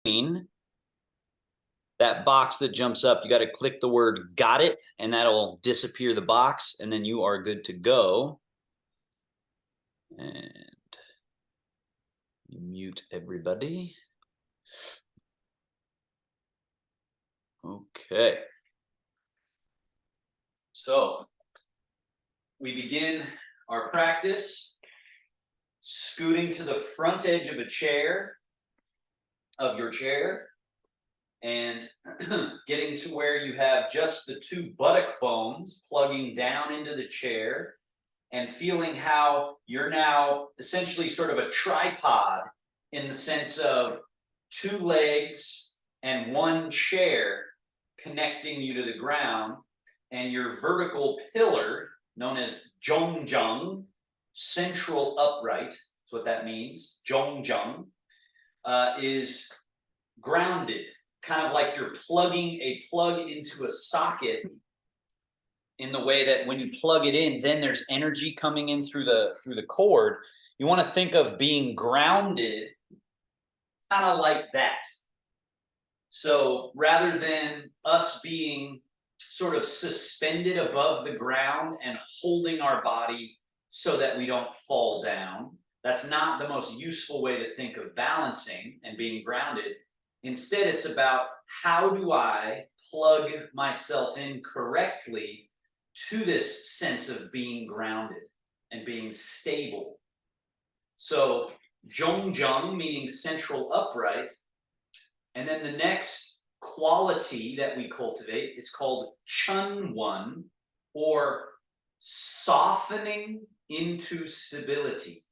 screen, that box that jumps up, you got to click the word "got it," and that'll disappear the box, and then you are good to go. And mute everybody. Okay. So we begin our practice scooting to the front edge of your chair, and getting to where you have just the two buttock bones plugging down into the chair, and feeling how you're now essentially sort of a tripod in the sense of two legs and one chair connecting you to the ground, and your vertical pillar, known as zhongjang, central upright, that's what that means, zhongjang, is grounded, kind of like you're plugging a plug into a socket, in the way that when you plug it in, then there's energy coming in through the cord. You want to think of being grounded kind of like that. So rather than us being sort of suspended above the ground and holding our body so that we don't fall down, that's not the most useful way to think of balancing and being grounded. Instead, it's about how do I plug myself in correctly to this sense of being grounded and being stable. So zhongjang meaning central upright, and then the next quality that we cultivate, it's called chunwon, or softening into stability.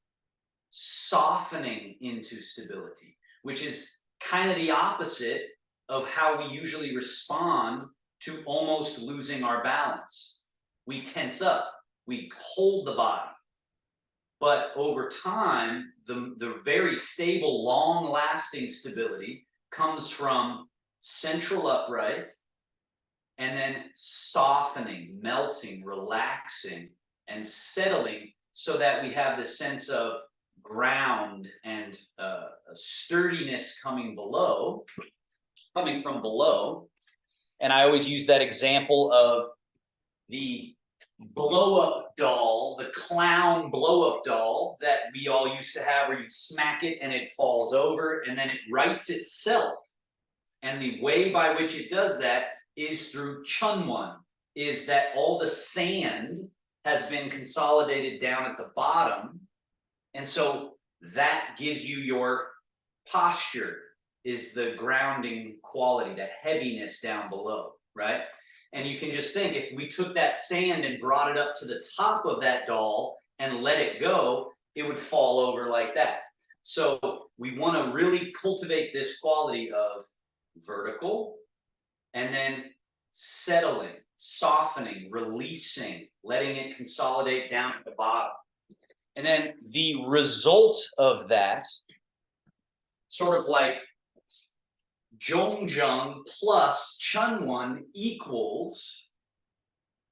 Softening into stability, which is kind of the opposite of how we usually respond to almost losing our balance. We tense up, we hold the body. But over time, the very stable, long-lasting stability comes from central upright, and then softening, melting, relaxing, and settling, so that we have this sense of ground and sturdiness coming from below. And I always use that example of the blow-up doll, the clown blow-up doll that we all used to have, where you'd smack it and it falls over and then it rights itself. And the way by which it does that is through chunwon, is that all the sand has been consolidated down at the bottom, and so that gives you your posture, is the grounding quality, that heaviness down below, right? And you can just think, if we took that sand and brought it up to the top of that doll and let it go, it would fall over like that. So we want to really cultivate this quality of vertical, and then settling, softening, releasing, letting it consolidate down at the bottom. And then the result of that, sort of like zhongjang plus chunwon equals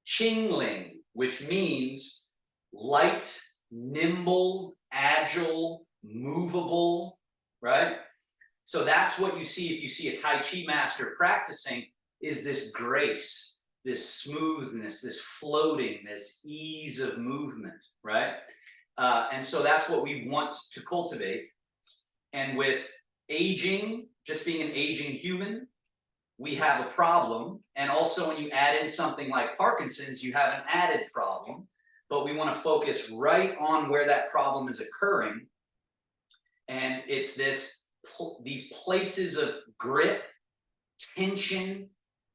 qingling, which means light, nimble, agile, movable, right? So that's what you see if you see a Tai Chi master practicing, is this grace, this smoothness, this floating, this ease of movement, right? And so that's what we want to cultivate. And with aging, just being an aging human, we have a problem. And also when you add in something like Parkinson's, you have an added problem. But we want to focus right on where that problem is occurring. And it's these places of grip, tension,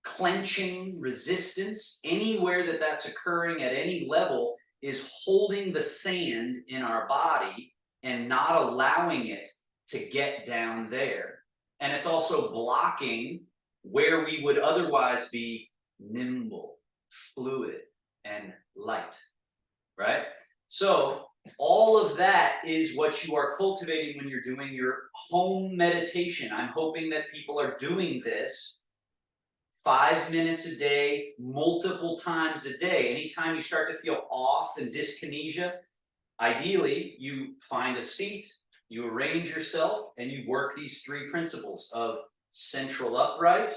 clenching, resistance. Anywhere that that's occurring at any level is holding the sand in our body and not allowing it to get down there. And it's also blocking where we would otherwise be nimble, fluid, and light, right? So all of that is what you are cultivating when you're doing your home meditation. I'm hoping that people are doing this 5 minutes a day, multiple times a day. Anytime you start to feel off and dyskinesia, ideally you find a seat, you arrange yourself and you work these three principles of central upright,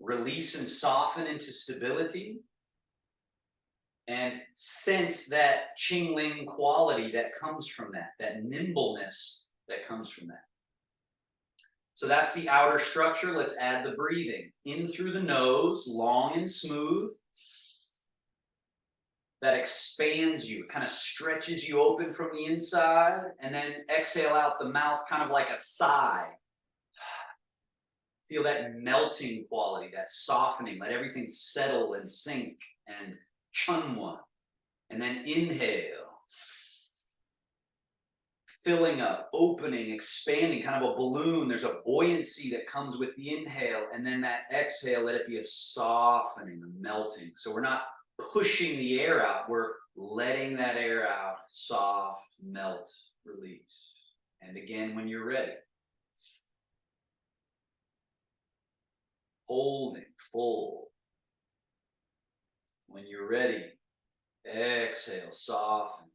release and soften into stability, and sense that Qingling quality that comes from that, that nimbleness that comes from that. So that's the outer structure. Let's add the breathing. In through the nose, long and smooth. That expands you, kind of stretches you open from the inside, and then exhale out the mouth kind of like a sigh. Feel that melting quality, that softening. Let everything settle and sink, and chunwa. And then inhale. Filling up, opening, expanding, kind of a balloon. There's a buoyancy that comes with the inhale, and then that exhale, let it be a softening, a melting. So we're not pushing the air out, we're letting that air out, soft, melt, release. And again, when you're ready, holding full. When you're ready, exhale, soften.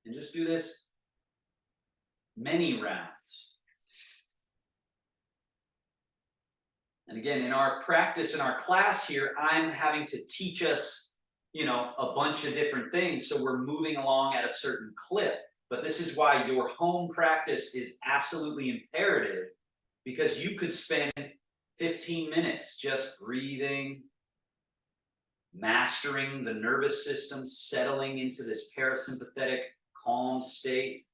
And just do this many rounds. And again, in our practice, in our class here, I'm having to teach us, a bunch of different things. So we're moving along at a certain clip. But this is why your home practice is absolutely imperative, because you could spend 15 minutes just breathing, mastering the nervous system, settling into this parasympathetic calm state,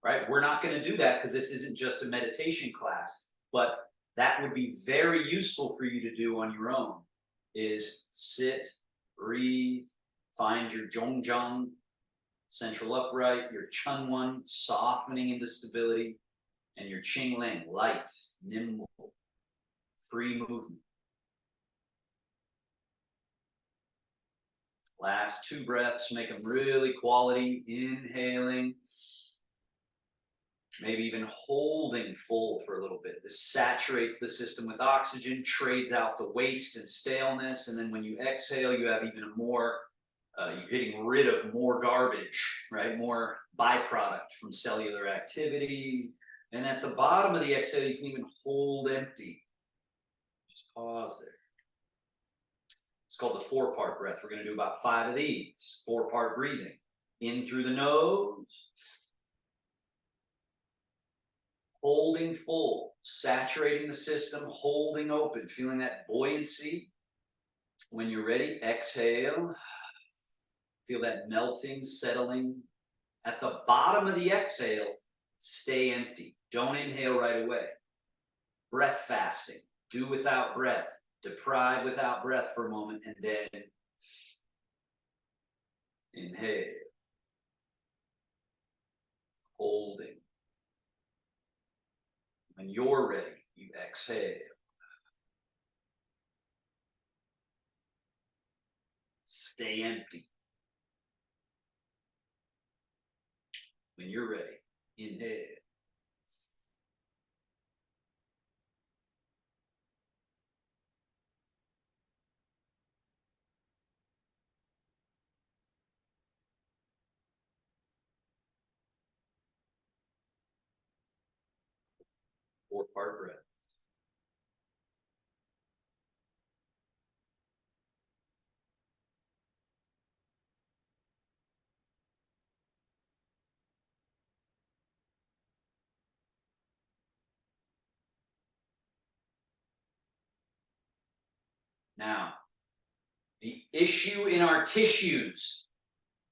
right? We're not going to do that because this isn't just a meditation class, but that would be very useful for you to do on your own, is sit, breathe, find your zhongjang, central upright, your chunwan, softening into stability, and your qingling, light, nimble, free movement. Last 2 breaths, make them really quality, inhaling. Maybe even holding full for a little bit. This saturates the system with oxygen, trades out the waste and staleness, and then when you exhale, you have even more, you're getting rid of more garbage, right? More byproduct from cellular activity. And at the bottom of the exhale, you can even hold empty. Just pause there. It's called the 4-part breath. We're going to do about 5 of these. 4-part breathing. In through the nose. Holding full, saturating the system, holding open, feeling that buoyancy. When you're ready, exhale. Feel that melting, settling. At the bottom of the exhale, stay empty. Don't inhale right away. Breath fasting. Do without breath. Deprive without breath for a moment, and then inhale. Holding. When you're ready, you exhale. Stay empty. When you're ready, inhale. Four-part breath. Now, the issue in our tissues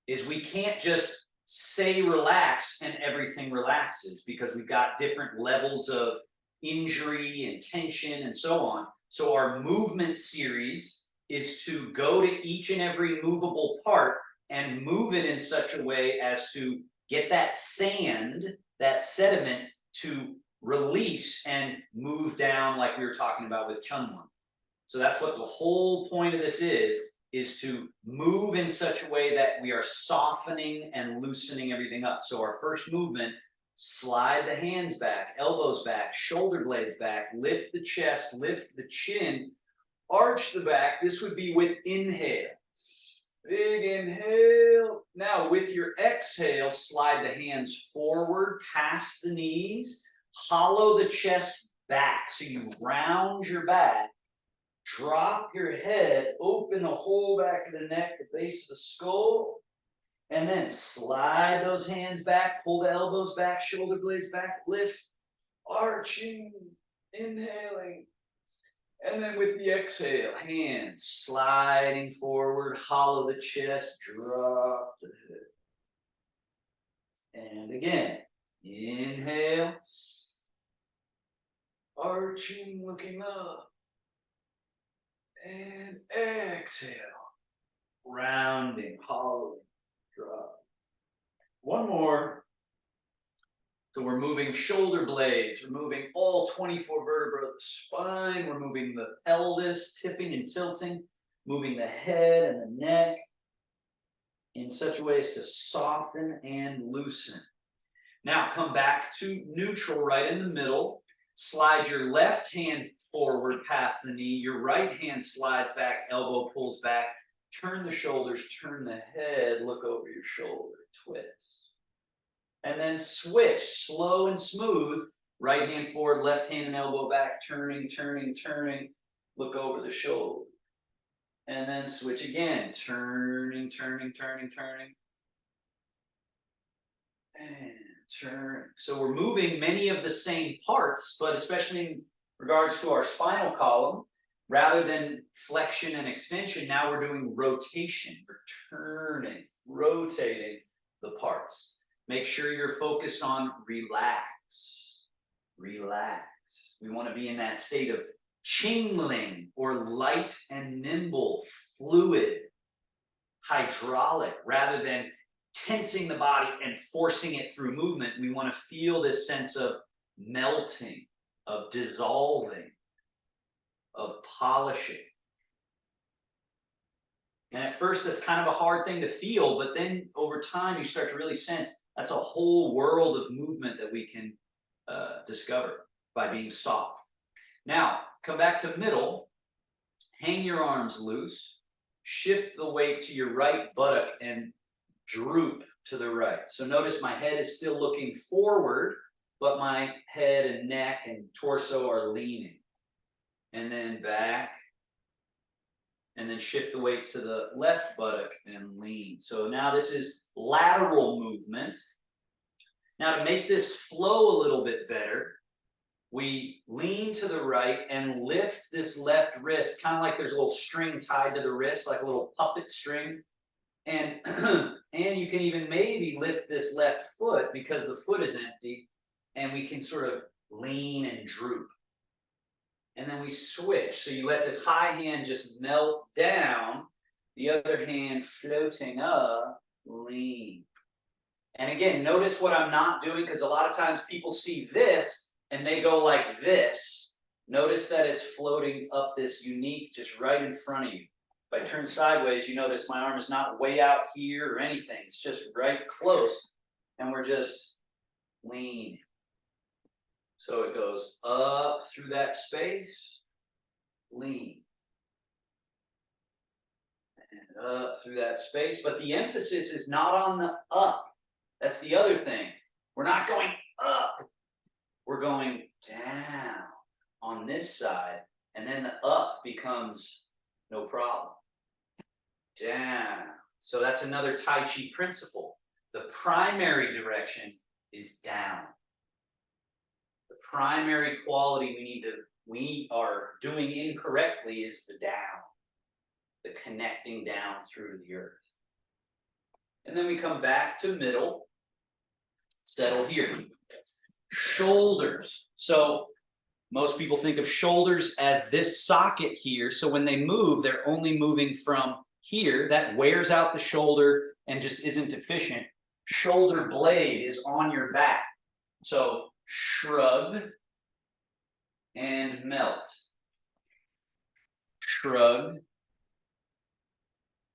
is we can't just say relax and everything relaxes, because we've got different levels of injury and tension and so on. So our movement series is to go to each and every movable part and move it in such a way as to get that sand, that sediment, to release and move down, like we were talking about with Chunwan. So that's what the whole point of this is to move in such a way that we are softening and loosening everything up. So our first movement, slide the hands back, elbows back, shoulder blades back, lift the chest, lift the chin, arch the back. This would be with inhale. Big inhale. Now with your exhale, slide the hands forward past the knees. Hollow the chest back. So you round your back. Drop your head. Open the whole back of the neck, the base of the skull. And then slide those hands back. Pull the elbows back, shoulder blades back. Lift. Arching. Inhaling. And then with the exhale, hands sliding forward, hollow the chest, drop the head. And again, inhale, arching, looking up. And exhale, rounding, hollowing, drop. One more. So we're moving shoulder blades, we're moving all 24 vertebrae of the spine, we're moving the pelvis, tipping and tilting, moving the head and the neck in such a way as to soften and loosen. Now come back to neutral right in the middle. Slide your left hand forward past the knee, your right hand slides back, elbow pulls back, turn the shoulders, turn the head, look over your shoulder, twist. And then switch, slow and smooth, right hand forward, left hand and elbow back, turning, turning, turning, look over the shoulder. And then switch again, turning, turning, turning, turning. And turn. So we're moving many of the same parts, but especially in regards to our spinal column, rather than flexion and extension, now we're doing rotation. We're turning, rotating the parts. Make sure you're focused on relax, relax. We want to be in that state of chingling or light and nimble, fluid, hydraulic, rather than tensing the body and forcing it through movement. We want to feel this sense of melting, of dissolving, of polishing. And at first, that's kind of a hard thing to feel, but then over time, you start to really sense that's a whole world of movement that we can discover by being soft. Now, come back to middle, hang your arms loose, shift the weight to your right buttock and droop to the right. So notice my head is still looking forward, but my head and neck and torso are leaning. And then back. And then shift the weight to the left buttock and lean. So now this is lateral movement. Now to make this flow a little bit better, we lean to the right and lift this left wrist, kind of like there's a little string tied to the wrist, like a little puppet string. And, and you can even maybe lift this left foot because the foot is empty, and we can sort of lean and droop. And then we switch. So you let this high hand just melt down, the other hand floating up, lean. And again, notice what I'm not doing, because a lot of times people see this and they go like this. Notice that it's floating up this unique, just right in front of you. If I turn sideways, you notice my arm is not way out here or anything. It's just right close. And we're just lean. So it goes up through that space, lean. And up through that space. But the emphasis is not on the up. That's the other thing. We're not going up. We're going down on this side. And then the up becomes no problem. Down. So that's another Tai Chi principle. The primary direction is down. The primary quality we are doing incorrectly is the down, the connecting down through the earth. And then we come back to middle, settle here. Shoulders. So most people think of shoulders as this socket here. So when they move, they're only moving from here. That wears out the shoulder and just isn't efficient. Shoulder blade is on your back. So shrug and melt. Shrug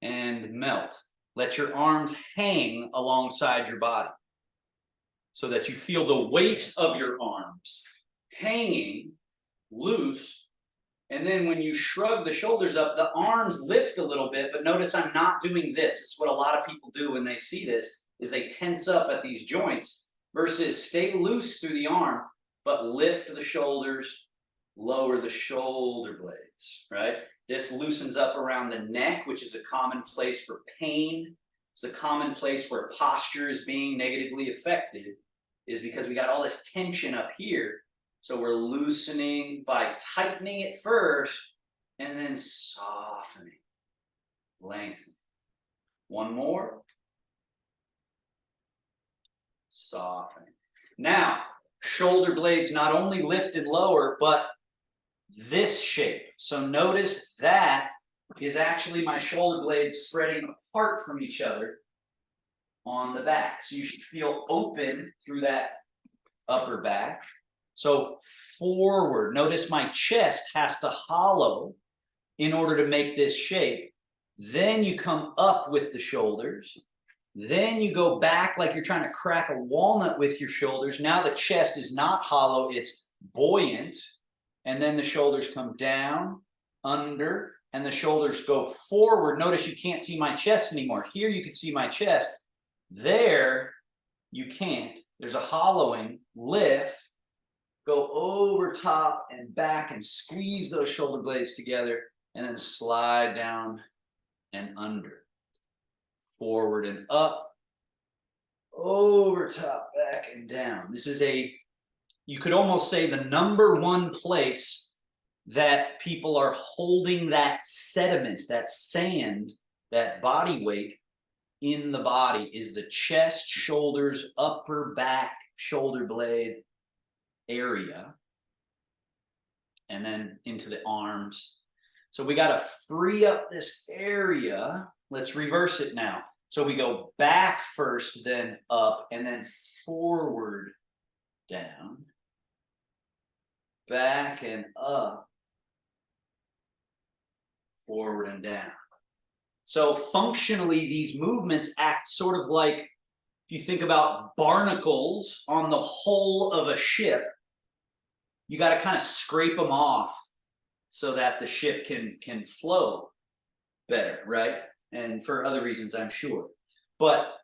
and melt. Let your arms hang alongside your body so that you feel the weight of your arms hanging loose And then when you shrug the shoulders up, the arms lift a little bit, but notice I'm not doing this. It's what a lot of people do when they see this, is they tense up at these joints versus stay loose through the arm, but lift the shoulders, lower the shoulder blades, right? This loosens up around the neck, which is a common place for pain. It's a common place where posture is being negatively affected, is because we got all this tension up here. So we're loosening by tightening it first and then softening, lengthening. One more. Softening. Now, shoulder blades not only lifted lower, but this shape. So notice that is actually my shoulder blades spreading apart from each other on the back. So you should feel open through that upper back. So forward, notice my chest has to hollow in order to make this shape. Then you come up with the shoulders. Then you go back like you're trying to crack a walnut with your shoulders. Now the chest is not hollow, it's buoyant. And then the shoulders come down, under, and the shoulders go forward. Notice you can't see my chest anymore. Here you can see my chest. There you can't. There's a hollowing, lift, go over top and back and squeeze those shoulder blades together and then slide down and under. Forward and up, over top, back and down. This is you could almost say the number one place that people are holding that sediment, that sand, that body weight in the body is the chest, shoulders, upper back, shoulder blade area, and then into the arms. So we got to free up this area. Let's reverse it now. So we go back first, then up, and then forward, down, back and up, forward and down. So functionally, these movements act sort of like, if you think about barnacles on the hull of a ship, you got to kind of scrape them off so that the ship can flow better, right? And for other reasons, I'm sure. But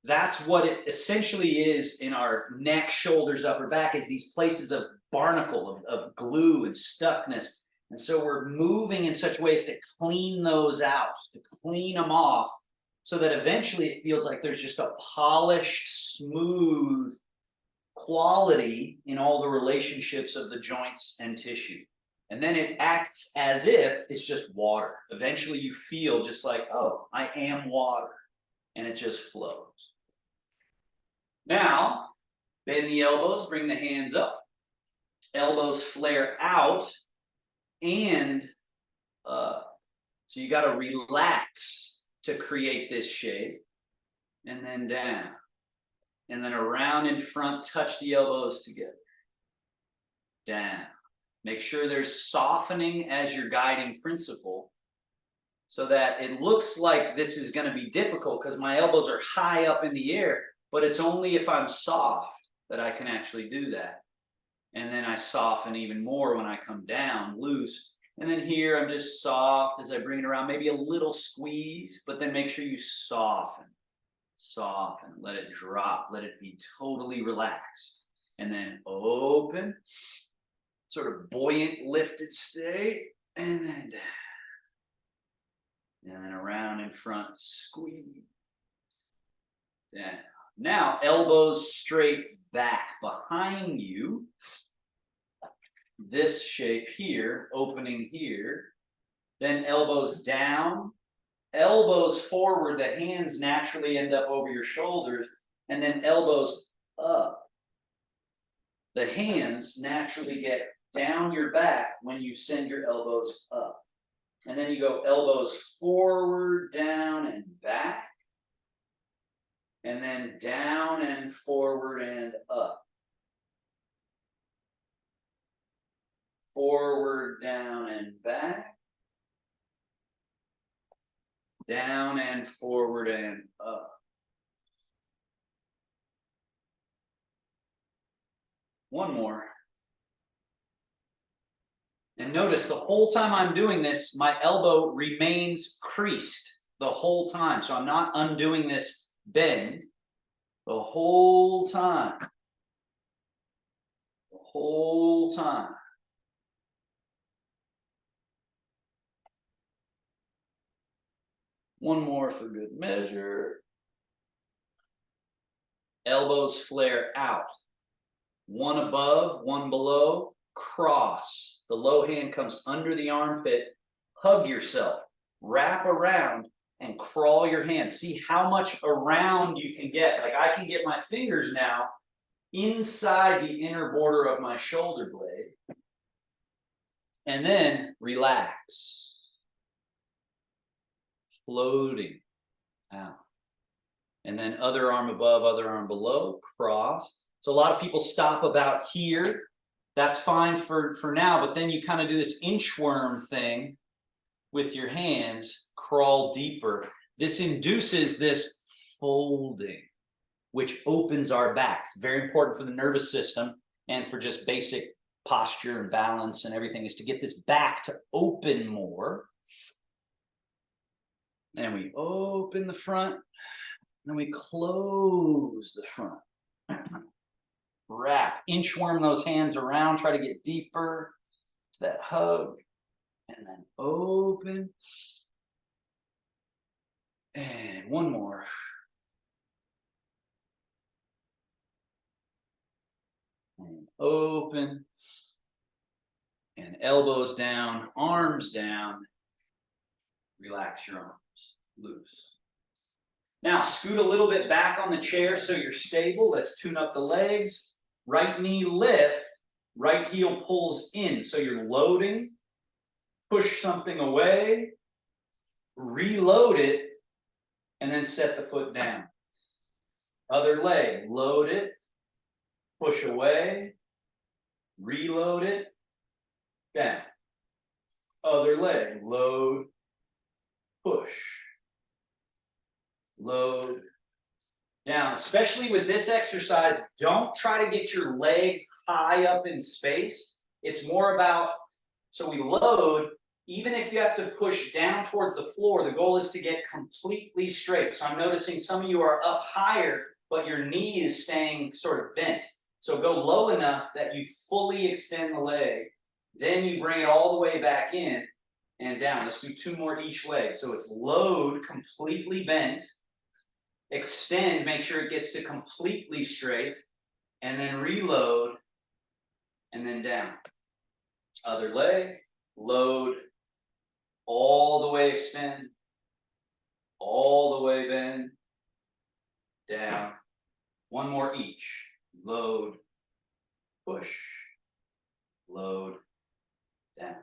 that's what it essentially is in our neck, shoulders, upper back, is these places of barnacle, of glue and stuckness. And so we're moving in such ways to clean those out, to clean them off, so that eventually it feels like there's just a polished, smooth quality in all the relationships of the joints and tissue. And then it acts as if it's just water. Eventually you feel just like, oh, I am water. And it just flows. Now, bend the elbows, bring the hands up. Elbows flare out. And so you got to relax to create this shape. And then down. And then around in front, touch the elbows together. Down. Make sure there's softening as your guiding principle so that it looks like this is going to be difficult because my elbows are high up in the air, but it's only if I'm soft that I can actually do that. And then I soften even more when I come down, loose. And then here I'm just soft as I bring it around, maybe a little squeeze, but then make sure you soften, soften, let it drop, let it be totally relaxed. And then open. Sort of buoyant, lifted state, and then down. And then around in front, squeeze. Down. Now, elbows straight back behind you. This shape here, opening here. Then elbows down, elbows forward, the hands naturally end up over your shoulders, and then elbows up. The hands naturally get down your back when you send your elbows up. And then you go elbows forward, down, and back. And then down and forward and up. Forward, down, and back. Down and forward and up. One more. And notice the whole time I'm doing this, my elbow remains creased the whole time. So I'm not undoing this bend the whole time. The whole time. One more for good measure. Elbows flare out. One above, one below, cross. The low hand comes under the armpit. Hug yourself. Wrap around and crawl your hand. See how much around you can get. Like I can get my fingers now inside the inner border of my shoulder blade. And then relax. Floating out. And then other arm above, other arm below, cross. So a lot of people stop about here. That's fine for now, but then you kind of do this inchworm thing with your hands, crawl deeper. This induces this folding, which opens our back. It's very important for the nervous system and for just basic posture and balance and everything, is to get this back to open more. And we open the front, then we close the front. Wrap, inchworm those hands around, try to get deeper to that hug, and then open. And one more. And open. And elbows down, arms down. Relax your arms, loose. Now scoot a little bit back on the chair so you're stable. Let's tune up the legs. Right knee lift, right heel pulls in. So you're loading, push something away, reload it, and then set the foot down. Other leg, load it, push away, reload it, down. Other leg, load, push, load, down. Especially with this exercise, don't try to get your leg high up in space. It's more about, so we load, even if you have to push down towards the floor, the goal is to get completely straight. So I'm noticing some of you are up higher, but your knee is staying sort of bent. So go low enough that you fully extend the leg. Then you bring it all the way back in and down. Let's do two more each leg. So it's load, completely bent. Extend, make sure it gets to completely straight, and then reload, and then down. Other leg, load, all the way extend, all the way bend, down. One more each. Load, push, load, down.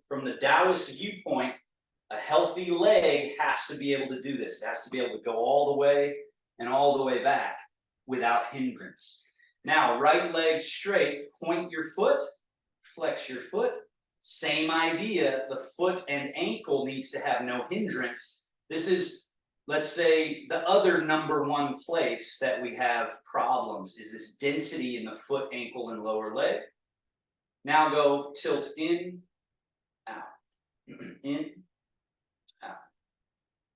From the Taoist viewpoint, a healthy leg has to be able to do this. It has to be able to go all the way and all the way back without hindrance. Now, right leg straight, point your foot, flex your foot. Same idea, the foot and ankle needs to have no hindrance. This is, let's say, the other number one place that we have problems is this density in the foot, ankle, and lower leg. Now go tilt in, out, in, out,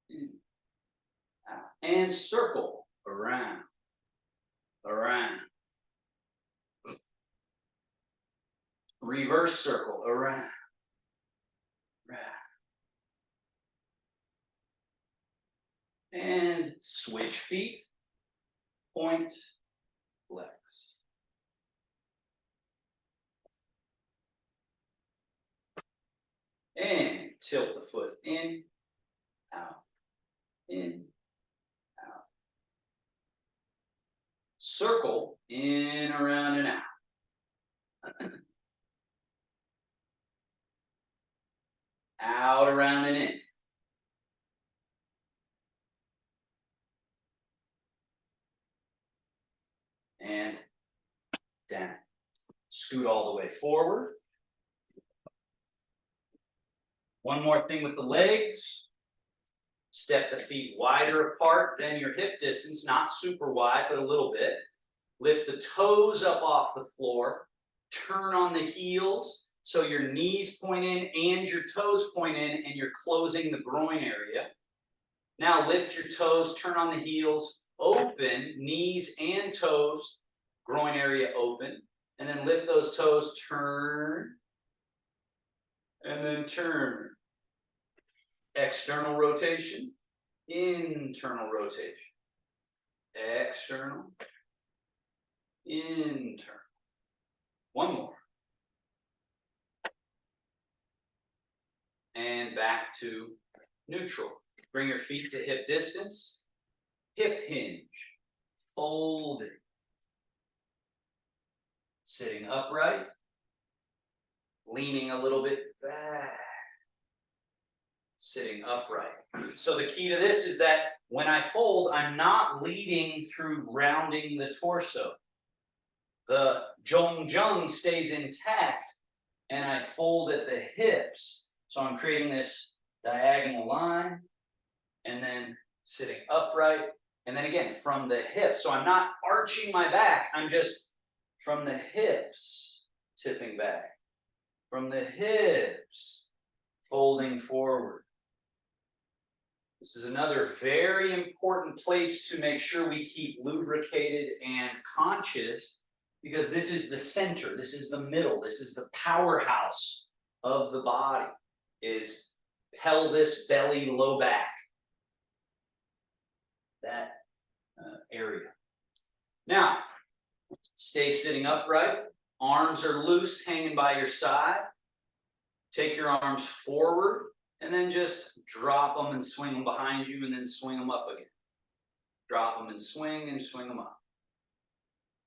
in, out, and circle around, around. Reverse circle around, around. And switch feet, point, flex. And tilt the foot in, out, in, out. Circle in, around, and out. Out, around, and in. And down. Scoot all the way forward. One more thing with the legs. Step the feet wider apart than your hip distance, not super wide, but a little bit. Lift the toes up off the floor. Turn on the heels. So your knees point in and your toes point in, and you're closing the groin area. Now lift your toes, turn on the heels, open, knees and toes, groin area open, and then lift those toes, turn, and then turn. External rotation, internal rotation. External, internal. One more. And back to neutral. Bring your feet to hip distance. Hip hinge. Folding. Sitting upright. Leaning a little bit back. Sitting upright. So the key to this is that when I fold, I'm not leading through rounding the torso. The zhong stays intact, and I fold at the hips. So I'm creating this diagonal line, and then sitting upright, and then again from the hips. So I'm not arching my back, I'm just from the hips, tipping back. From the hips, folding forward. This is another very important place to make sure we keep lubricated and conscious, because this is the center, this is the middle, this is the powerhouse of the body, is pelvis, belly, low back. That area. Now, stay sitting upright. Arms are loose, hanging by your side. Take your arms forward, and then just drop them and swing them behind you, and then swing them up again. Drop them and swing them up.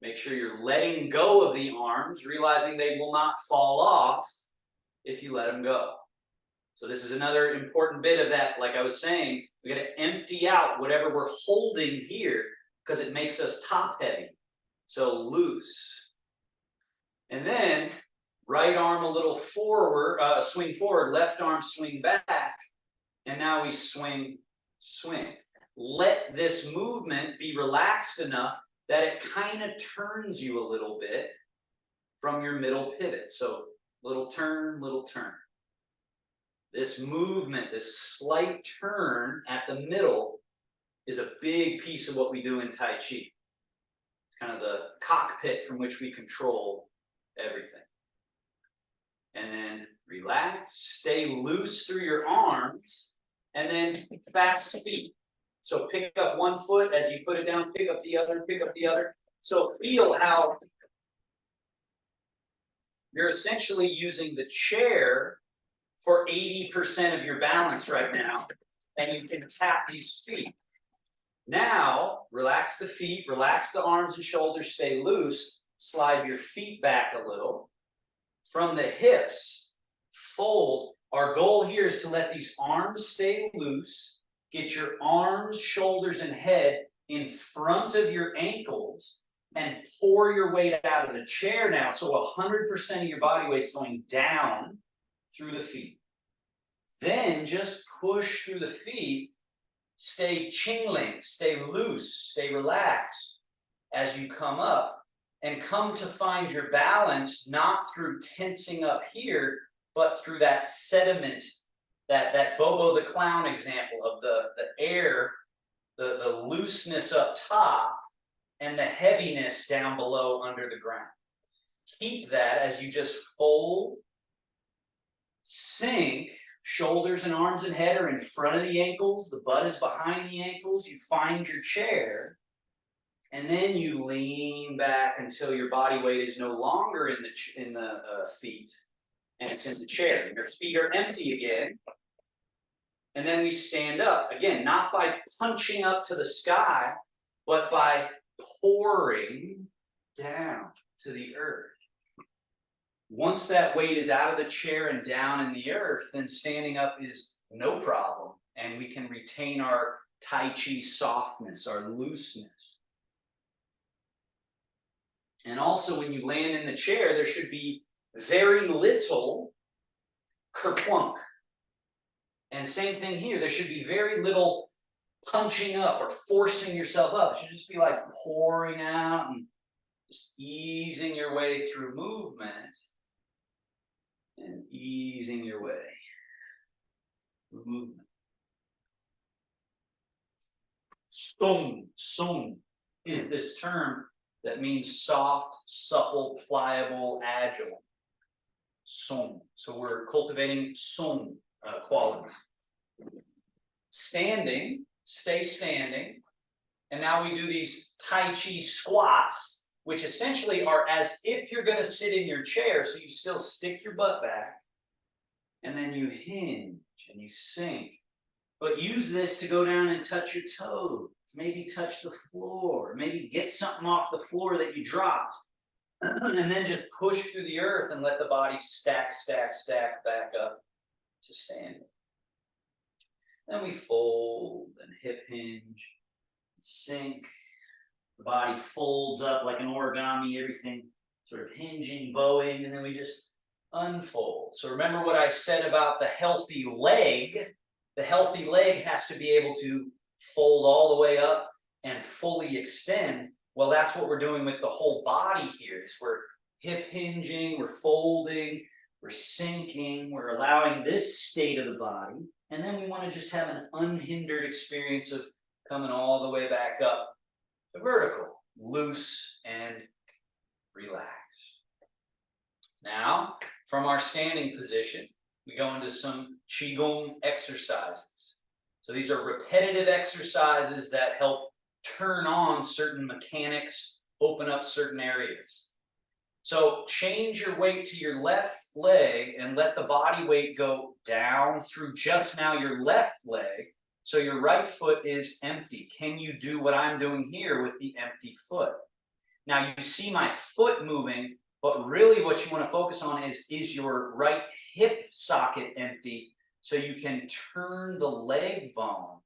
Make sure you're letting go of the arms, realizing they will not fall off if you let them go. So this is another important bit of that, like I was saying, we got to empty out whatever we're holding here, because it makes us top heavy. So loose. And then right arm a little forward, swing forward, left arm swing back, and now we swing, swing. Let this movement be relaxed enough that it kind of turns you a little bit from your middle pivot. So little turn, little turn. This movement, this slight turn at the middle is a big piece of what we do in Tai Chi. It's kind of the cockpit from which we control everything. And then relax, stay loose through your arms, and then fast feet. So pick up one foot as you put it down, pick up the other, pick up the other. So feel how you're essentially using the chair for 80% of your balance right now, and you can tap these feet. Now, relax the feet, relax the arms and shoulders, stay loose, slide your feet back a little. From the hips, fold. Our goal here is to let these arms stay loose, get your arms, shoulders, and head in front of your ankles, and pour your weight out of the chair now, so 100% of your body weight's going down through the feet. Then just push through the feet, stay chingling, stay loose, stay relaxed as you come up, and come to find your balance not through tensing up here, but through that sediment, that Bobo the Clown example of the air, the looseness up top, and the heaviness down below under the ground. Keep that as you just fold, sink, shoulders and arms and head are in front of the ankles, the butt is behind the ankles, you find your chair, and then you lean back until your body weight is no longer in the feet, and it's in the chair. Your feet are empty again, and then we stand up, again, not by punching up to the sky, but by pouring down to the earth. Once that weight is out of the chair and down in the earth, then standing up is no problem, and we can retain our Tai Chi softness, our looseness. And also, when you land in the chair, there should be very little kerplunk. And same thing here, there should be very little punching up or forcing yourself up. It should just be like pouring out and just easing your way through movement. And easing your way. Movement. Sung is this term that means soft, supple, pliable, agile. Sung. So we're cultivating sung qualities. Standing, stay standing. And now we do these Tai Chi squats, which essentially are as if you're going to sit in your chair. So you still stick your butt back. And then you hinge and you sink. But use this to go down and touch your toes. Maybe touch the floor. Maybe get something off the floor that you dropped. And then just push through the earth and let the body stack back up to standing. Then we fold and hip hinge, sink. The body folds up like an origami, everything sort of hinging, bowing, and then we just unfold. So remember what I said about the healthy leg. The healthy leg has to be able to fold all the way up and fully extend. Well, that's what we're doing with the whole body here. Is we're hip hinging, we're folding, we're sinking, we're allowing this state of the body. And then we want to just have an unhindered experience of coming all the way back up to vertical, loose and relaxed. Now, from our standing position, we go into some Qigong exercises. So these are repetitive exercises that help turn on certain mechanics, open up certain areas. So change your weight to your left leg and let the body weight go down through just now your left leg. So your right foot is empty. Can you do what I'm doing here with the empty foot? Now you see my foot moving, but really what you want to focus on is your right hip socket empty so you can turn the leg bone.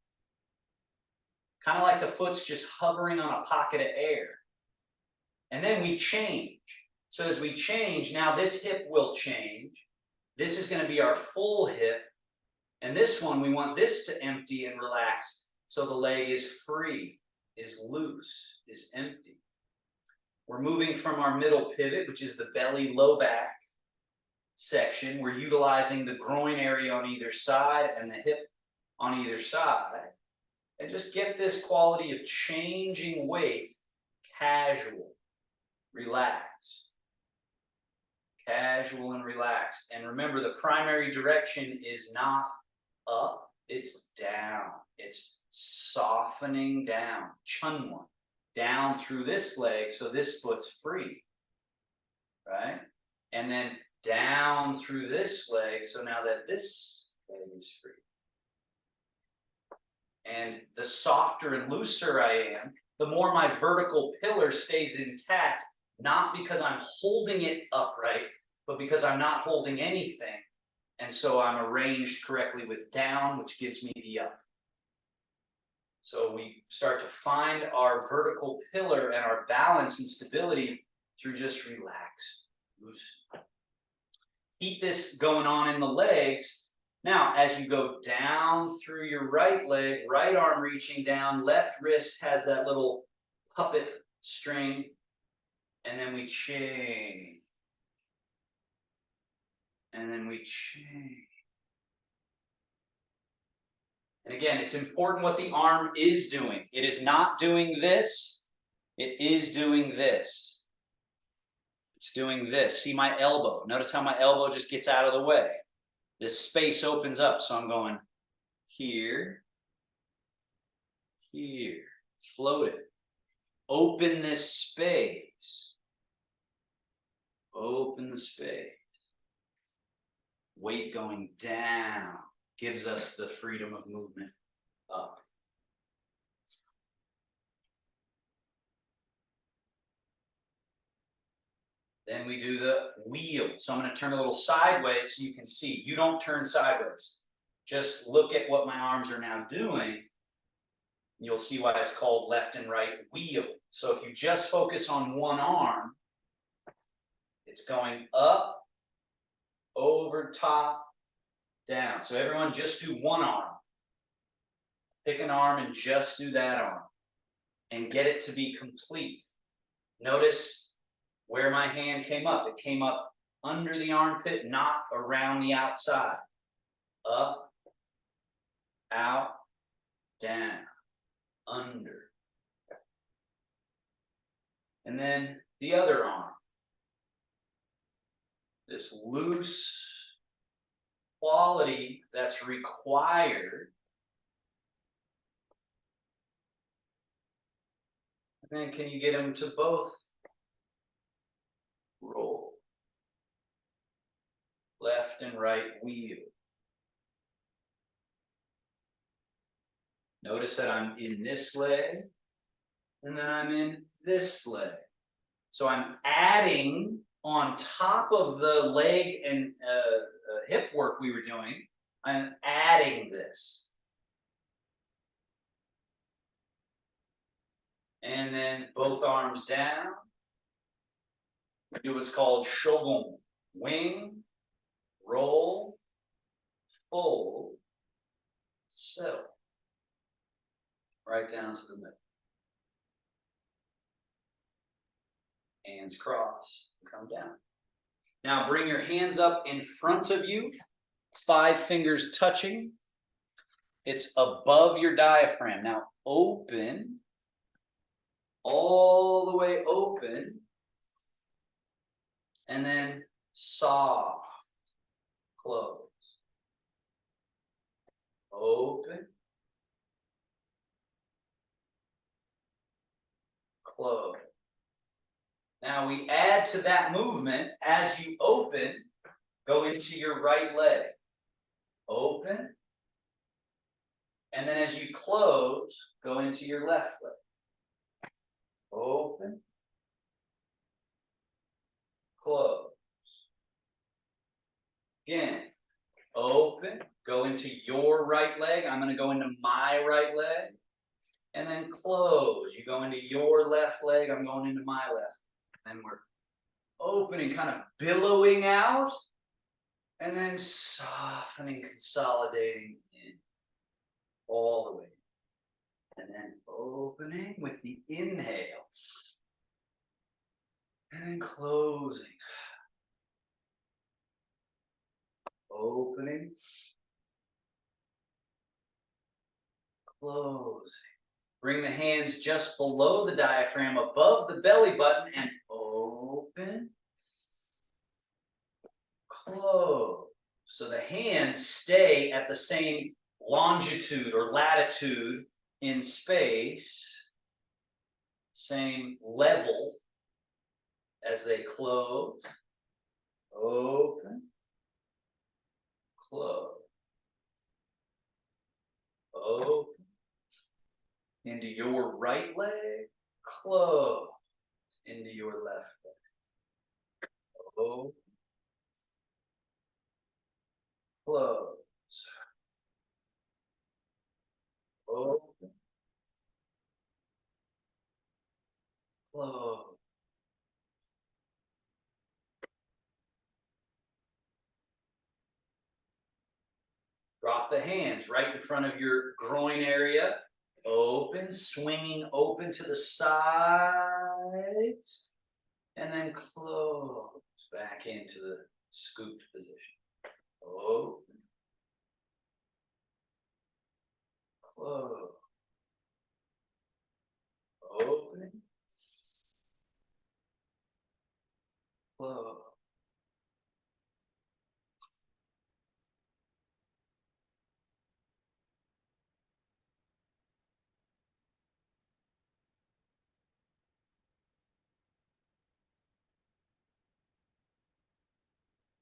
Kind of like the foot's just hovering on a pocket of air. And then we change. So as we change, now this hip will change. This is going to be our full hip. And this one, we want this to empty and relax. So the leg is free, is loose, is empty. We're moving from our middle pivot, which is the belly, low back section. We're utilizing the groin area on either side and the hip on either side. And just get this quality of changing weight, casual, relaxed. Casual and relaxed. And remember, the primary direction is not up, it's down. It's softening down, chunwa, down through this leg so this foot's free, right? And then down through this leg so now that this leg is free. And the softer and looser I am, the more my vertical pillar stays intact, not because I'm holding it upright, but because I'm not holding anything. And so I'm arranged correctly with down, which gives me the up. So we start to find our vertical pillar and our balance and stability through just relax, loose. Keep this going on in the legs. Now, as you go down through your right leg, right arm reaching down, left wrist has that little puppet string, and then we change. And then we change. And again, it's important what the arm is doing. It is not doing this. It is doing this. It's doing this. See my elbow. Notice how my elbow just gets out of the way. This space opens up, so I'm going here, here, float it. Open this space. Open the space. Weight going down gives us the freedom of movement up. Then we do the wheel. So I'm going to turn a little sideways so you can see. You don't turn sideways. Just look at what my arms are now doing. You'll see why it's called left and right wheel. So if you just focus on one arm, it's going up, over, top, down. So everyone just do one arm. Pick an arm and just do that arm. And get it to be complete. Notice where my hand came up. It came up under the armpit, not around the outside. Up, out, down, under. And then the other arm. This loose quality that's required. And then can you get them to both roll? Left and right wheel. Notice that I'm in this leg, and then I'm in this leg. So I'm adding on top of the leg and hip work we were doing, I'm adding this. And then both arms down. We do what's called shogun. Wing, roll, fold, settle. Right down to the middle. Hands cross, come down. Now bring your hands up in front of you, 5 fingers touching. It's above your diaphragm. Now open, all the way open, and then soft, close. Open, close. Now we add to that movement as you open, go into your right leg. Open. And then as you close, go into your left leg. Open. Close. Again, open, go into your right leg. I'm going to go into my right leg. And then close. You go into your left leg. I'm going into my left. And we're opening, kind of billowing out, and then softening, consolidating in all the way. And then opening with the inhale. And then closing. Opening. Closing. Bring the hands just below the diaphragm, above the belly button, and open, close. So the hands stay at the same longitude or latitude in space, same level as they close, open, close, open. Into your right leg, close. Into your left leg. Open. Close. Open. Close. Drop the hands right in front of your groin area. Open, swinging open to the sides, and then close back into the scooped position. Open, close, open, close.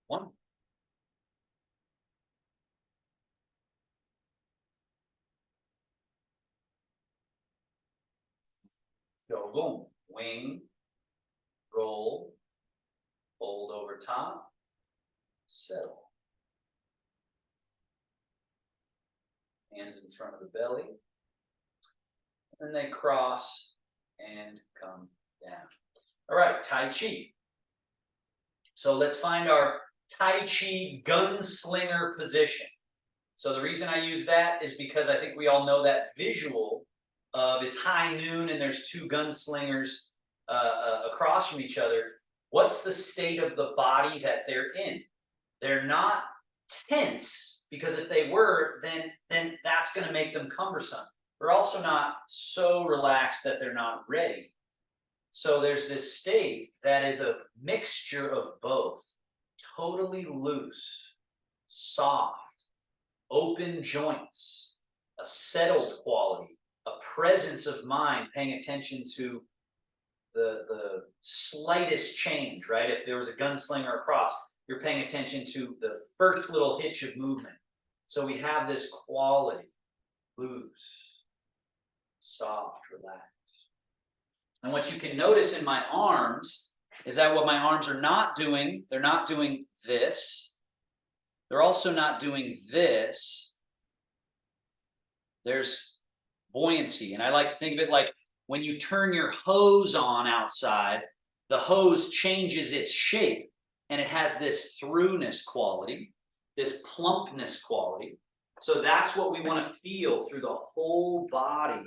One. Go boom. Wing, roll, fold over top, settle. Hands in front of the belly. And they cross and come down. All right, Tai Chi. So let's find our Tai Chi gunslinger position. So the reason I use that is because I think we all know that visual of it's high noon and there's 2 gunslingers across from each other. What's the state of the body that they're in? They're not tense, because if they were, then that's going to make them cumbersome. They're also not so relaxed that they're not ready. So there's this state that is a mixture of both, totally loose, soft, open joints, a settled quality, a presence of mind, paying attention to the slightest change, right? If there was a gunslinger across, you're paying attention to the first little hitch of movement. So we have this quality, loose, soft, relaxed. And what you can notice in my arms is that what my arms are not doing, they're not doing this. They're also not doing this. There's buoyancy. And I like to think of it like when you turn your hose on outside, the hose changes its shape and it has this throughness quality, this plumpness quality. So that's what we want to feel through the whole body.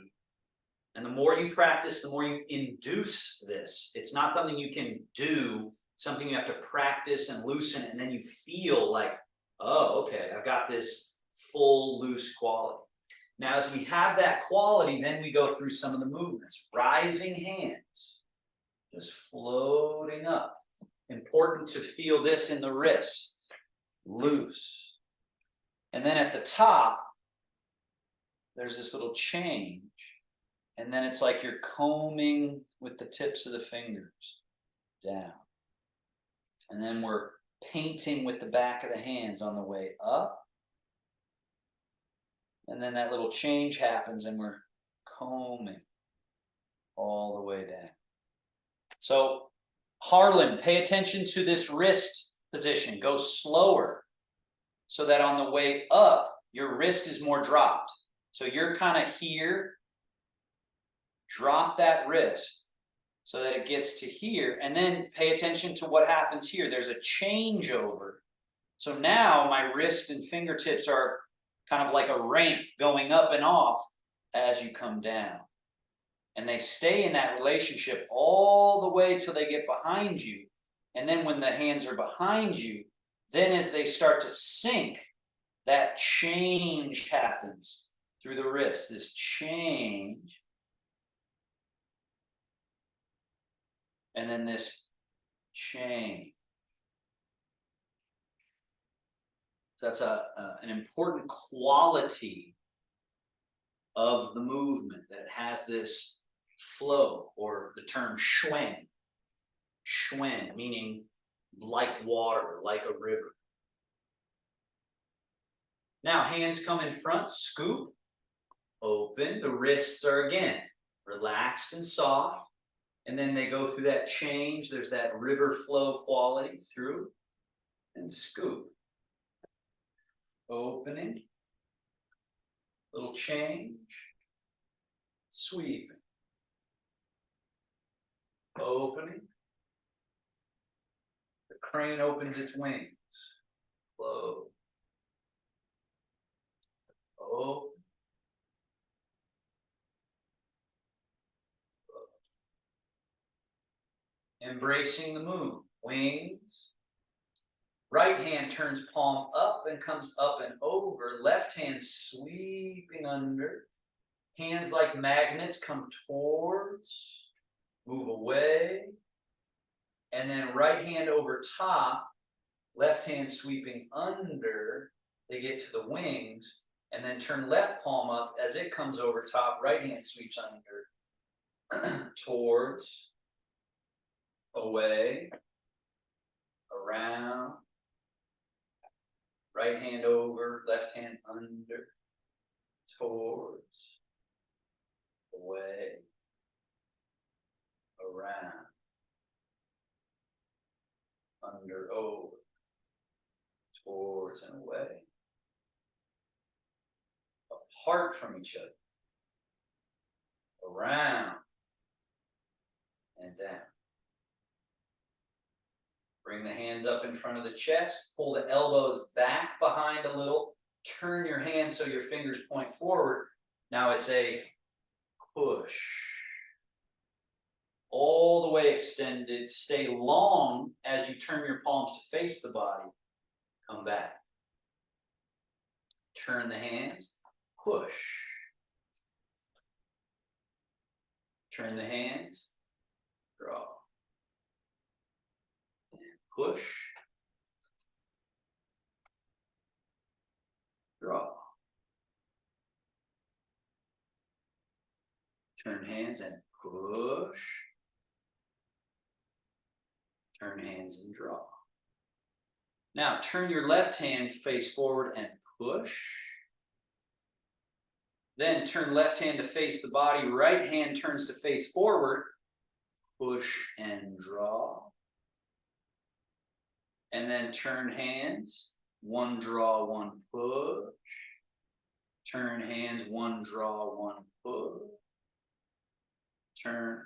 And the more you practice, the more you induce this. It's not something you can do, it's something you have to practice and loosen, and then you feel like, oh, okay, I've got this full loose quality. Now, as we have that quality, then we go through some of the movements. Rising hands, just floating up. Important to feel this in the wrist, loose. And then at the top, there's this little change. And then it's like you're combing with the tips of the fingers down. And then we're painting with the back of the hands on the way up. And then that little change happens and we're combing all the way down. So Harlan, pay attention to this wrist position. Go slower so that on the way up, your wrist is more dropped. So you're kind of here. Drop that wrist so that it gets to here, and then pay attention to what happens here. There's a changeover. So now my wrist and fingertips are kind of like a ramp going up and off as you come down. And they stay in that relationship all the way till they get behind you. And then when the hands are behind you, then as they start to sink, that change happens through the wrist, this change. And then this change. So that's an important quality of the movement, that it has this flow, or the term schwen. Schwen, meaning like water, like a river. Now, hands come in front, scoop, open. The wrists are again relaxed and soft. And then they go through that change. There's that river flow quality through, and scoop. Opening, little change, sweeping. Opening. The crane opens its wings. Close. Open. Embracing the moon, wings. Right hand turns palm up and comes up and over. Left hand sweeping under. Hands like magnets come towards, move away. And then right hand over top, left hand sweeping under. They get to the wings, and then turn left palm up as it comes over top. Right hand sweeps under, towards, away, around, right hand over, left hand under, towards, away, around, under, over, towards, and away, apart from each other, around, and down. Bring the hands up in front of the chest, pull the elbows back behind a little, turn your hands so your fingers point forward. Now it's a push, all the way extended. Stay long as you turn your palms to face the body. Come back. Turn the hands, push. Turn the hands, draw. And push. Draw. Turn hands and push. Turn hands and draw. Now turn your left hand face forward and push. Then turn left hand to face the body. Right hand turns to face forward. Push and draw. And then turn hands. One draw, one push. Turn hands, one draw, one push. Turn.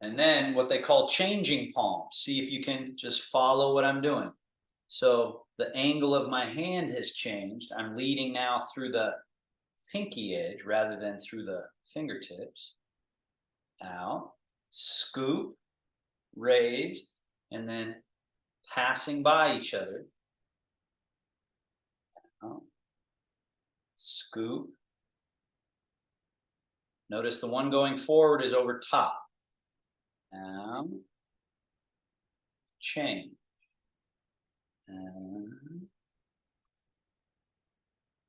And then what they call changing palms. See if you can just follow what I'm doing. So the angle of my hand has changed. I'm leading now through the pinky edge rather than through the fingertips. Out, scoop, raise, and then passing by each other. Out, scoop. Notice the one going forward is over top. Change.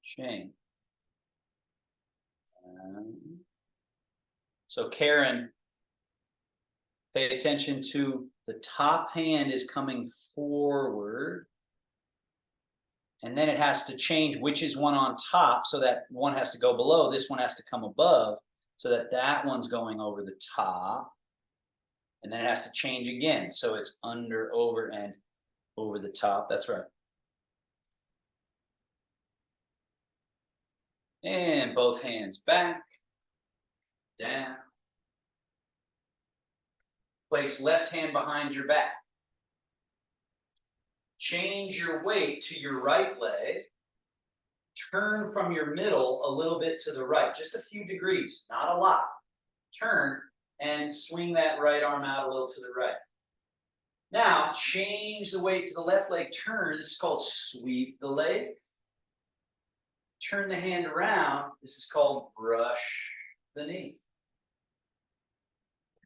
Change. So Karen, pay attention to the top hand is coming forward. And then it has to change which is one on top, so that one has to go below. This one has to come above, so that that one's going over the top. And then it has to change again. So it's under, over, and over the top. That's right. And both hands back, down. Place left hand behind your back. Change your weight to your right leg. Turn from your middle a little bit to the right, just a few degrees, not a lot. Turn and swing that right arm out a little to the right. Now, change the weight to the left leg. Turn. This is called sweep the leg. Turn the hand around. This is called brush the knee.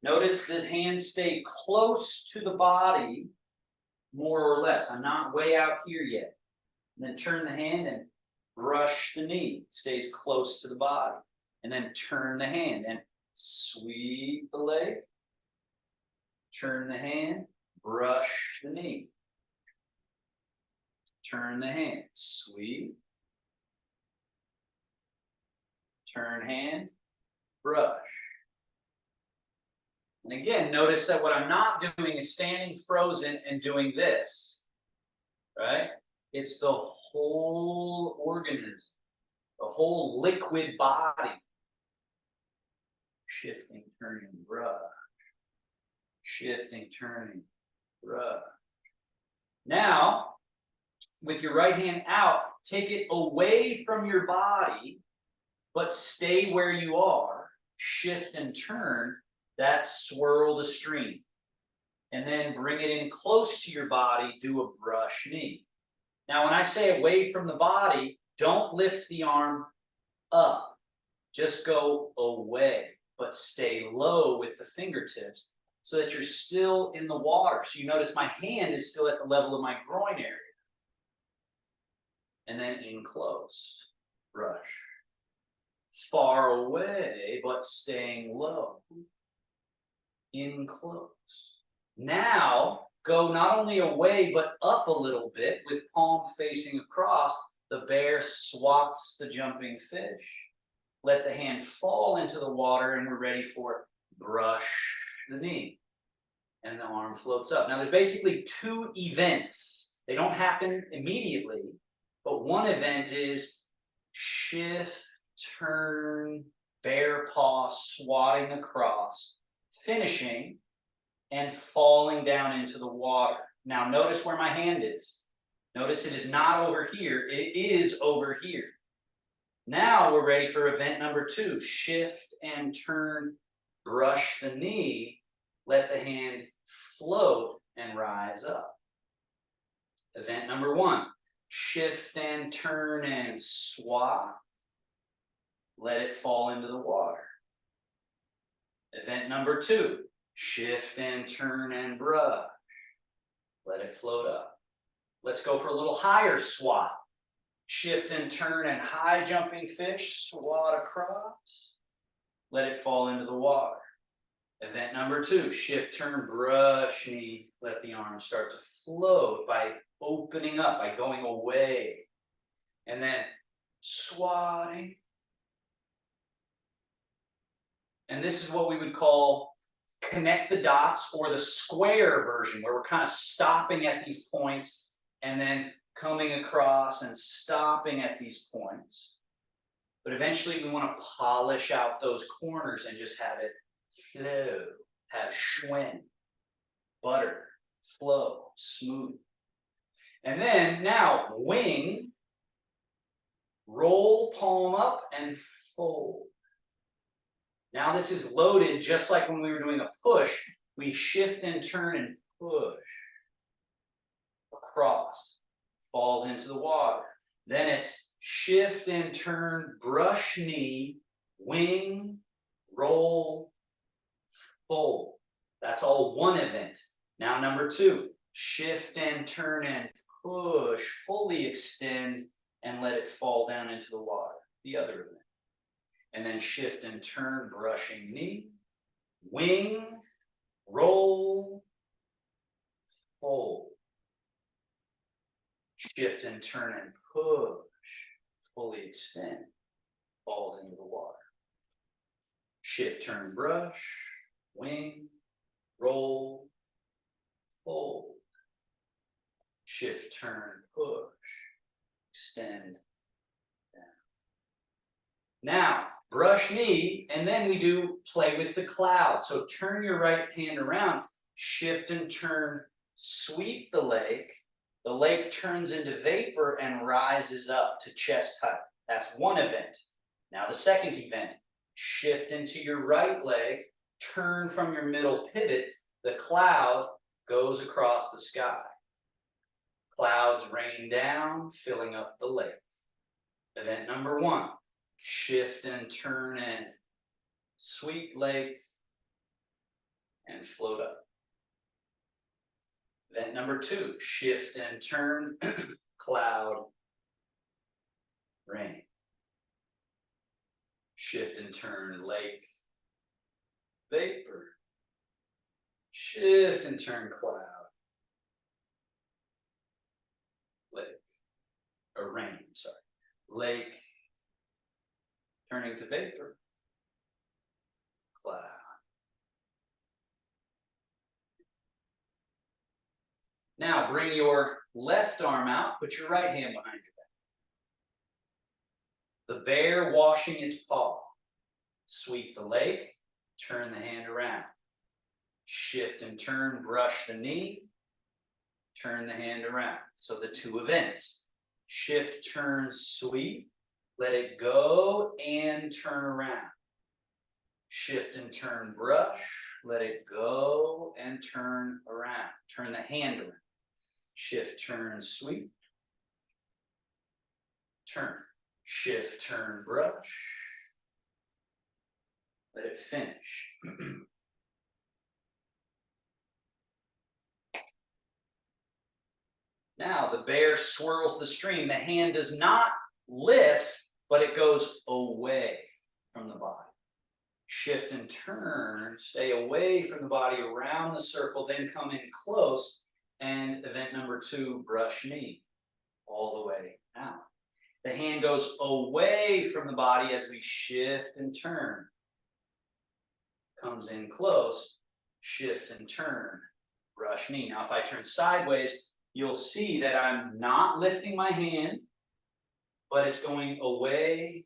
Notice the hands stay close to the body, more or less. I'm not way out here yet. And then turn the hand and brush the knee. It stays close to the body. And then turn the hand and sweep the leg. Turn the hand, brush the knee. Turn the hand, sweep. Turn hand, brush. And again, notice that what I'm not doing is standing frozen and doing this, right? It's the whole organism, the whole liquid body. Shifting, turning, brush. Shifting, turning, brush. Now, with your right hand out, take it away from your body, but stay where you are. Shift and turn. That's swirl the stream. And then bring it in close to your body, do a brush knee. Now, when I say away from the body, don't lift the arm up. Just go away, but stay low with the fingertips so that you're still in the water. So you notice my hand is still at the level of my groin area. And then in close, brush. Far away, but staying low. In close. Now, go not only away, but up a little bit with palm facing across. The bear swats the jumping fish. Let the hand fall into the water, and we're ready for brush the knee. And the arm floats up. Now, there's basically two events. They don't happen immediately, but one event is shift, turn, bear paw, swatting across, finishing, and falling down into the water. Now, notice where my hand is. Notice it is not over here, it is over here. Now we're ready for event number 2. Shift and turn, brush the knee, let the hand float and rise up. Event number 1, shift and turn and swap, let it fall into the water. Event number 2, shift and turn and brush, let it float up. Let's go for a little higher swat. Shift and turn and high jumping fish, swat across, let it fall into the water. Event number 2, shift, turn, brush, knee, let the arm start to float by opening up, by going away. And then swatting. And this is what we would call connect the dots, or the square version, where we're kind of stopping at these points and then coming across and stopping at these points. But eventually we want to polish out those corners and just have it flow, have schwinn, butter, flow, smooth. And then now wing, roll palm up and fold. Now this is loaded just like when we were doing a push. We shift and turn and push across, falls into the water. Then it's shift and turn, brush knee, wing, roll, fold. That's all one event. Now number 2, shift and turn and push, fully extend and let it fall down into the water. The other event. And then shift and turn, brushing knee, wing, roll, fold. Shift and turn and push, fully extend, falls into the water. Shift, turn, brush, wing, roll, fold. Shift, turn, push, extend, down. Now, brush knee, and then we do play with the cloud. So turn your right hand around, shift and turn, sweep the lake. The lake turns into vapor and rises up to chest height. That's one event. Now the second event, shift into your right leg, turn from your middle pivot, the cloud goes across the sky. Clouds rain down, filling up the lake. Event number 1, shift and turn and sweep lake and float up. Event number 2, shift and turn, cloud, rain. Shift and turn, lake, vapor. Shift and turn, cloud, lake, or rain, sorry. Lake, turning to vapor, cloud. Now bring your left arm out, put your right hand behind your back. The bear washing its paw. Sweep the lake, turn the hand around. Shift and turn, brush the knee, turn the hand around. So the 2 events. Shift, turn, sweep, let it go and turn around. Shift and turn, brush, let it go and turn around. Turn the hand around. Shift, turn, sweep, turn. Shift, turn, brush, let it finish. Now the bear swirls the stream. The hand does not lift, but it goes away from the body. Shift and turn, stay away from the body around the circle, then come in close. And event number 2, brush knee, all the way out. The hand goes away from the body as we shift and turn. Comes in close, shift and turn, brush knee. Now if I turn sideways, you'll see that I'm not lifting my hand, but it's going away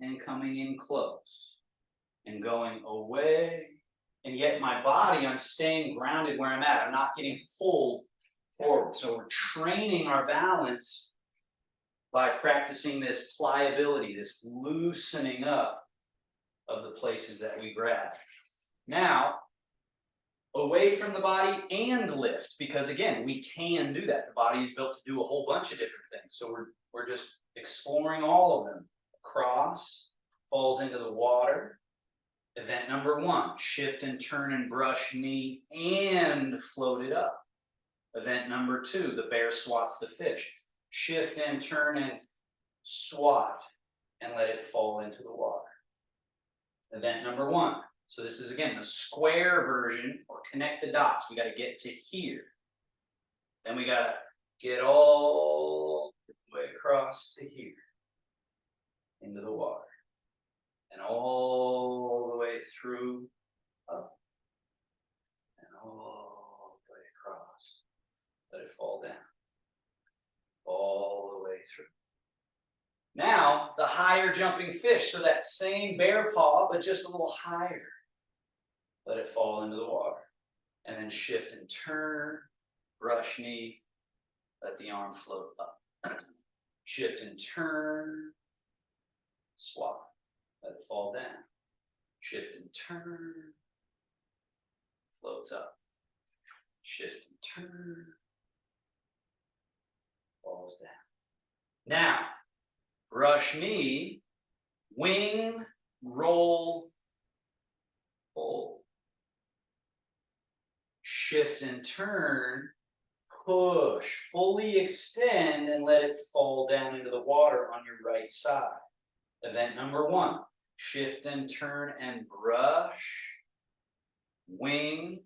and coming in close. And going away, and yet my body, I'm staying grounded where I'm at. I'm not getting pulled forward. So we're training our balance by practicing this pliability, this loosening up of the places that we grab. Now, away from the body and lift, because again, we can do that. The body is built to do a whole bunch of different things. So we're just exploring all of them. Cross, falls into the water. Event number 1, shift and turn and brush knee and float it up. Event number 2, the bear swats the fish. Shift and turn and swat and let it fall into the water. Event number 1. So this is again the square version, or connect the dots. We got to get to here. Then we got to get all the way across to here into the water. And all the way through, up, and all the way across. Let it fall down. All the way through. Now, the higher jumping fish, so that same bear paw, but just a little higher. Let it fall into the water. And then shift and turn, brush knee, let the arm float up. Shift and turn, swap. Let it fall down. Shift and turn. Floats up. Shift and turn. Falls down. Now, brush knee, wing, roll, fold. Shift and turn, push, fully extend and let it fall down into the water on your right side. Event number 1, shift and turn and brush, wing,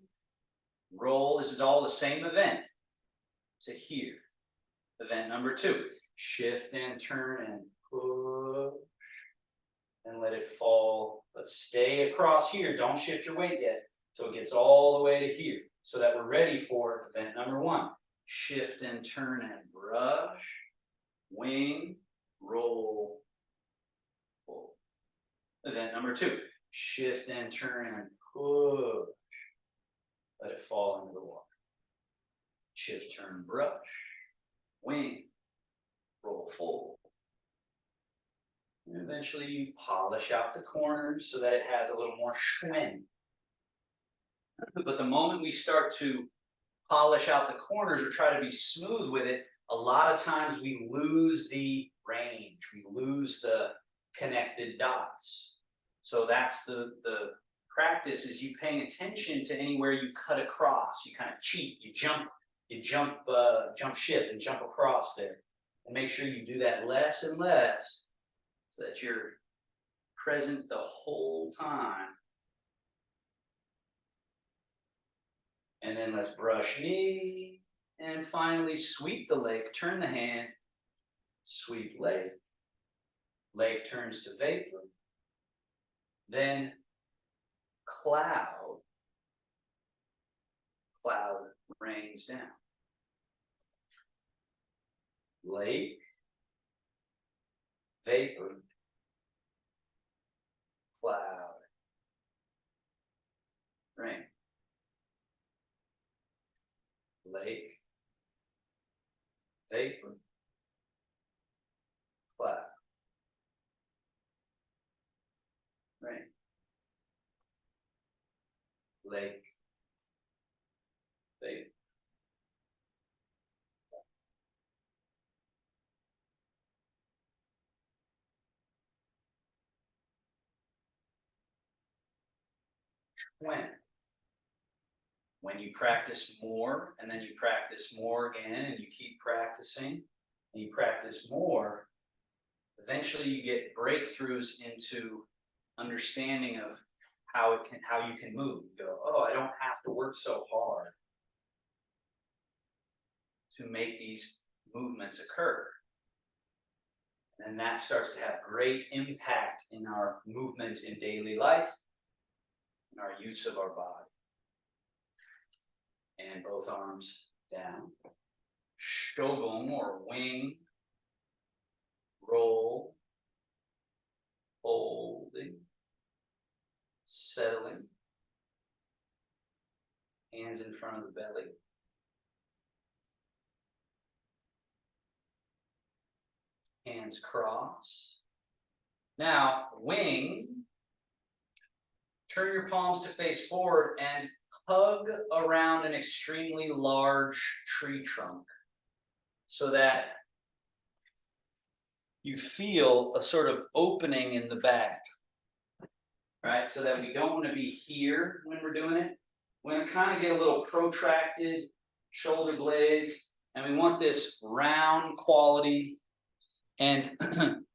roll. This is all the same event to here. Event number 2, shift and turn and push and let it fall. But stay across here. Don't shift your weight yet till it gets all the way to here so that we're ready for event number 1. Shift and turn and brush, wing, roll, pull. Event number 2, shift and turn and push. Let it fall into the water. Shift, turn, brush, wing, roll, fold. And eventually you polish out the corners so that it has a little more schwinn. But the moment we start to polish out the corners or try to be smooth with it, a lot of times we lose the range. We lose the connected dots. So that's the practice, is you paying attention to anywhere you cut across. You kind of cheat, you jump ship and jump across there. And make sure you do that less and less so that you're present the whole time. And then let's brush knee, and finally sweep the leg, turn the hand, sweep leg. Leg turns to vapor. Then cloud rains down. Lake, vapor, cloud, rain. Lake, vapor, cloud, rain. Lake, vapor. When you practice more, and then you practice more again, and you keep practicing, and you practice more, eventually you get breakthroughs into understanding of how you can move. You go, oh, I don't have to work so hard to make these movements occur. And that starts to have great impact in our movement in daily life, in our use of our body. And both arms down. Shogun, or wing, roll, folding, settling. Hands in front of the belly. Hands cross. Now, wing. Turn your palms to face forward and hug around an extremely large tree trunk so that you feel a sort of opening in the back, right? So that we don't want to be here when we're doing it. We're going to kind of get a little protracted shoulder blades, and we want this round quality. And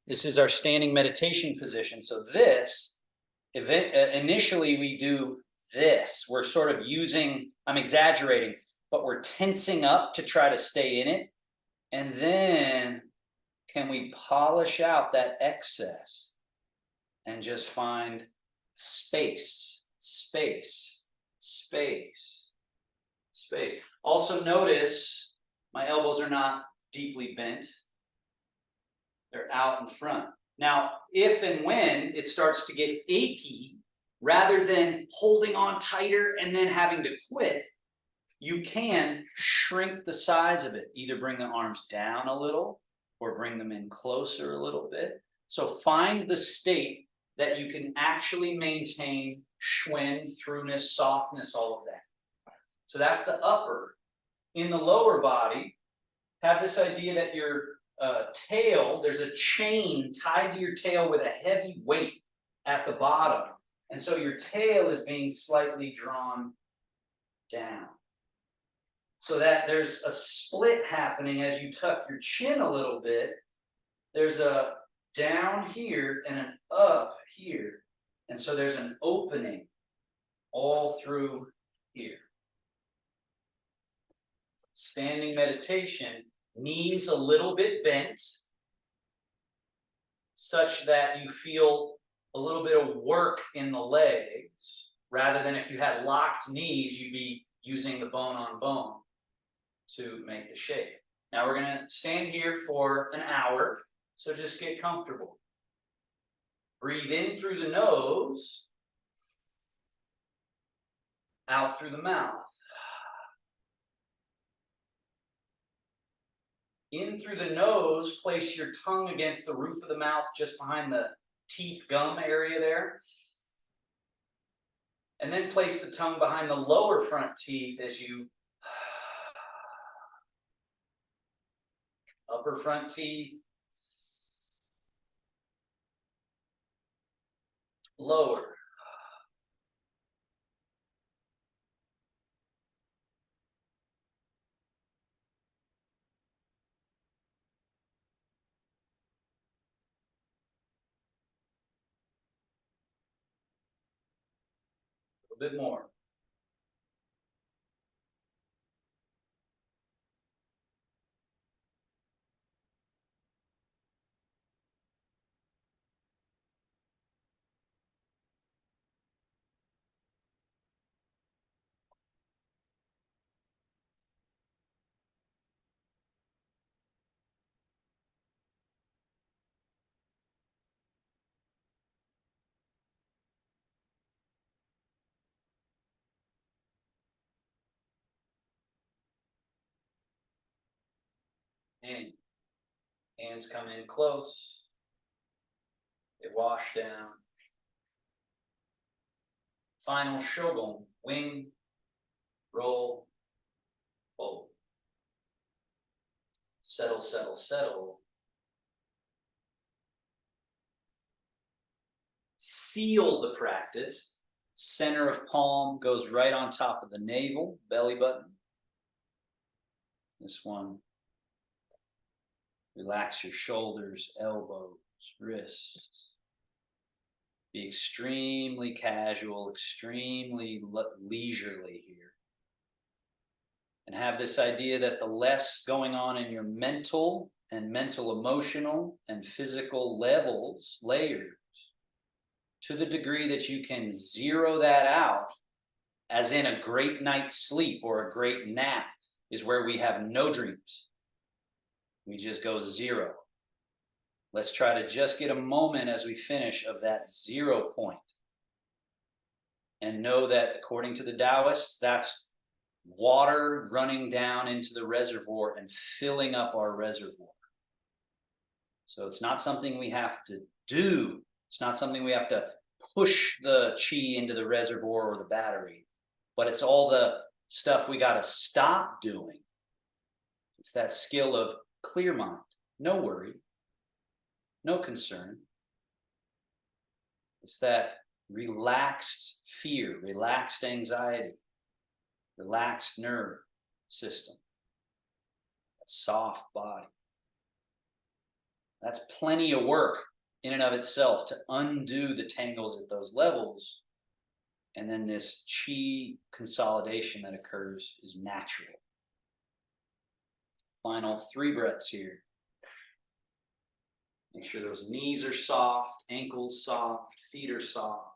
this is our standing meditation position. So this, initially we do this. We're sort of using, I'm exaggerating, but we're tensing up to try to stay in it. And then can we polish out that excess and just find space, space, space, space. Also notice my elbows are not deeply bent. They're out in front. Now, if and when it starts to get achy, rather than holding on tighter and then having to quit, you can shrink the size of it. Either bring the arms down a little or bring them in closer a little bit. So find the state that you can actually maintain Schwinn, throughness, softness, all of that. So that's the upper. In the lower body, have this idea that your tail, there's a chain tied to your tail with a heavy weight at the bottom. And so your tail is being slightly drawn down. So that there's a split happening as you tuck your chin a little bit. There's a down here and an up here. And so there's an opening all through here. Standing meditation, knees a little bit bent, such that you feel a little bit of work in the legs, rather than if you had locked knees, you'd be using the bone on bone to make the shape. Now we're going to stand here for an hour, so just get comfortable. Breathe in through the nose, out through the mouth. In through the nose, place your tongue against the roof of the mouth, just behind the teeth gum area there. And then place the tongue behind the lower front teeth as you upper front teeth, lower. A bit more. And hands come in close. They wash down. Final shogun, wing, roll, fold. Settle, settle, settle. Seal the practice. Center of palm goes right on top of the navel, belly button. This one. Relax your shoulders, elbows, wrists. Be extremely casual, extremely leisurely here. And have this idea that the less going on in your mental and mental emotional and physical levels, layers, to the degree that you can zero that out, as in a great night's sleep or a great nap, is where we have no dreams. We just go zero. Let's try to just get a moment as we finish of that 0 point. And know that according to the Taoists, that's water running down into the reservoir and filling up our reservoir. So it's not something we have to do. It's not something we have to push the chi into the reservoir or the battery, but it's all the stuff we got to stop doing. It's that skill of clear mind, no worry, no concern. It's that relaxed fear, relaxed anxiety, relaxed nerve system, that soft body. That's plenty of work in and of itself to undo the tangles at those levels. And then this chi consolidation that occurs is natural. Final 3 breaths here. Make sure those knees are soft, ankles soft, feet are soft.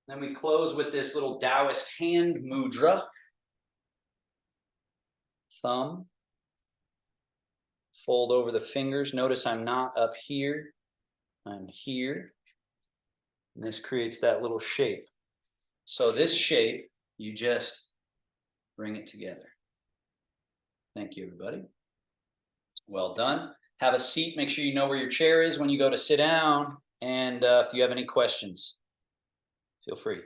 Then we close with this little Taoist hand mudra. Thumb. Fold over the fingers. Notice I'm not up here. I'm here. And this creates that little shape. So this shape, you just bring it together. Thank you, everybody. Well done. Have a seat. Make sure you know where your chair is when you go to sit down. And if you have any questions, feel free.